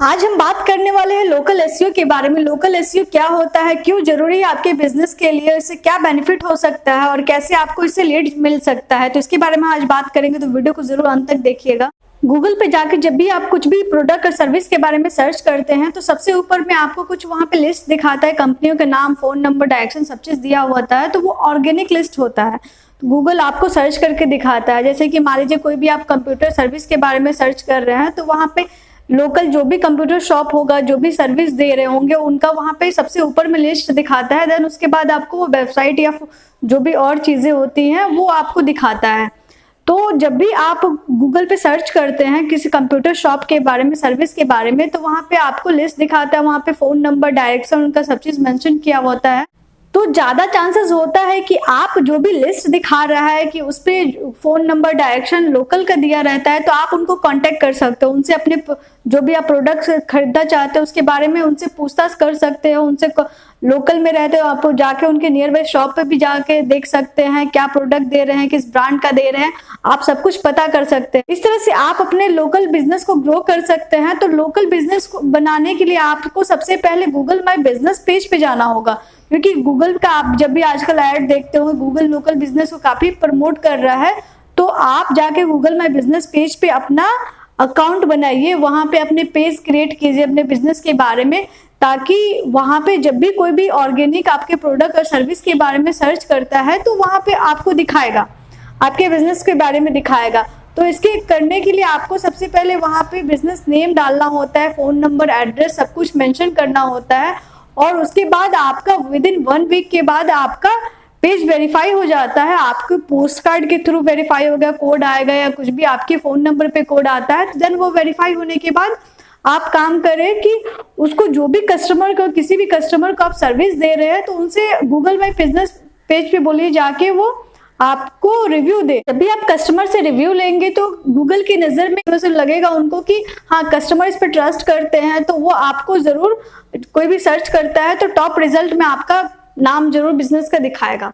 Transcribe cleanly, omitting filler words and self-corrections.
आज हम बात करने वाले हैं लोकल एसईओ के बारे में। लोकल एसईओ क्या होता है, क्यों जरूरी है आपके बिजनेस के लिए, इससे क्या बेनिफिट हो सकता है और कैसे आपको इससे लीड मिल सकता है। तो इसके बारे में आज बात करेंगे, तो वीडियो को जरूर अंत तक देखिएगा। गूगल पे जाकर जब भी आप कुछ भी प्रोडक्ट और सर्विस के बारे में सर्च करते हैं तो सबसे ऊपर में आपको कुछ वहाँ पे लिस्ट दिखाता है, कंपनियों के नाम, फोन नंबर, डायरेक्शन सब चीज दिया होता है। तो वो ऑर्गेनिक लिस्ट होता है, तो गूगल आपको सर्च करके दिखाता है। जैसे कि मान लीजिए कोई भी आप कंप्यूटर सर्विस के बारे में सर्च कर रहे हैं तो वहाँ पे लोकल जो भी कंप्यूटर शॉप होगा, जो भी सर्विस दे रहे होंगे, उनका वहाँ पे सबसे ऊपर में लिस्ट दिखाता है। देन उसके बाद आपको वो वेबसाइट या जो भी और चीजें होती हैं वो आपको दिखाता है। तो जब भी आप गूगल पे सर्च करते हैं किसी कंप्यूटर शॉप के बारे में, सर्विस के बारे में, तो वहाँ पे आपको लिस्ट दिखाता है, वहाँ पे फोन नंबर, डायरेक्शन, उनका सब चीज मेंशन किया होता है। तो ज्यादा चांसेस होता है कि आप जो भी लिस्ट दिखा रहा है कि उस पे फोन नंबर, डायरेक्शन लोकल का दिया रहता है, तो आप उनको कांटेक्ट कर सकते हो, उनसे अपने जो भी आप प्रोडक्ट्स खरीदना चाहते हो उसके बारे में उनसे पूछताछ कर सकते हो। उनसे लोकल में रहते हो आप जाके उनके नियर बाय शॉप पे भी जाके देख सकते हैं क्या प्रोडक्ट दे रहे हैं, किस ब्रांड का दे रहे हैं, आप सब कुछ पता कर सकते हैं। इस तरह से आप अपने लोकल बिजनेस को ग्रो कर सकते हैं। तो लोकल बिजनेस को बनाने के लिए आपको सबसे पहले गूगल माई बिजनेस पेज पे जाना होगा, क्योंकि गूगल का आप जब भी आजकल ऐड देखते हो, गूगल लोकल बिजनेस को काफी प्रमोट कर रहा है। तो आप जाके गूगल माई बिजनेस पेज पे अपना अकाउंट बनाइए, वहां पे अपने पेज क्रिएट कीजिए अपने बिजनेस के बारे में, ताकि वहां पे जब भी कोई भी ऑर्गेनिक आपके प्रोडक्ट और सर्विस के बारे में सर्च करता है तो वहां पे आपको दिखाएगा, आपके बिजनेस के बारे में दिखाएगा। तो इसके करने के लिए आपको सबसे पहले वहां पे बिजनेस नेम डालना होता है, फोन नंबर, एड्रेस सब कुछ मेंशन करना होता है, और उसके बाद आपका विद इन 1 वीक के बाद आपका पेज वेरीफाई हो जाता है। आपके पोस्ट कार्ड के थ्रू वेरीफाई हो गया, कोड आएगा या कुछ भी आपके फोन नंबर पे कोड आता है, देन वो वेरीफाई होने के बाद आप काम करें कि उसको जो भी कस्टमर को, किसी भी कस्टमर को आप सर्विस दे रहे हैं तो उनसे गूगल माई बिजनेस पेज पे बोलिए जाके वो आपको रिव्यू दे। जब भी आप कस्टमर से रिव्यू लेंगे तो गूगल की नजर में वैसे लगेगा उनको कि हाँ कस्टमर इस पे ट्रस्ट करते हैं, तो वो आपको जरूर, कोई भी सर्च करता है तो टॉप रिजल्ट में आपका नाम जरूर बिजनेस का दिखाएगा।